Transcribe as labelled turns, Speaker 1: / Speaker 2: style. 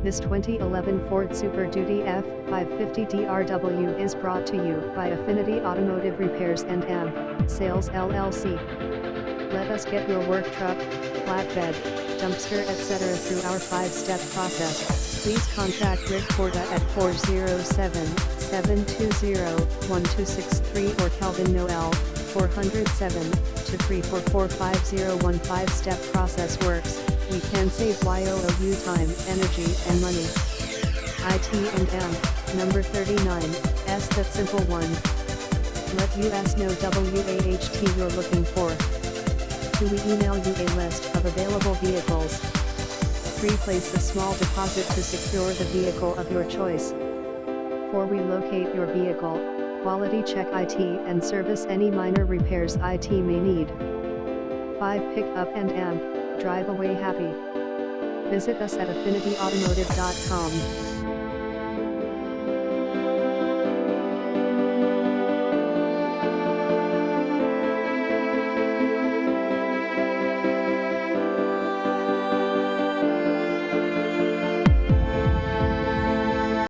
Speaker 1: This 2011 Ford Super Duty F-550 DRW is brought to you by Affinity Automotive Repairs and AM Sales LLC. Let us get your work truck, flatbed, dumpster etc. through our 5-step process. Please contact Rick Porta at 407-720-1263 or Calvin Noel, 407-234-450. 5-step process works. We can save you time, energy, and money. IT&M, number 39, that simple one. Let us know WAHT you're looking for. Do we email you a list of available vehicles? 3. Place a small deposit to secure the vehicle of your choice. 4. We locate your vehicle, quality check IT and service any minor repairs IT may need. 5. Pick up and drive away happy. Visit us at affinityautomotive.com.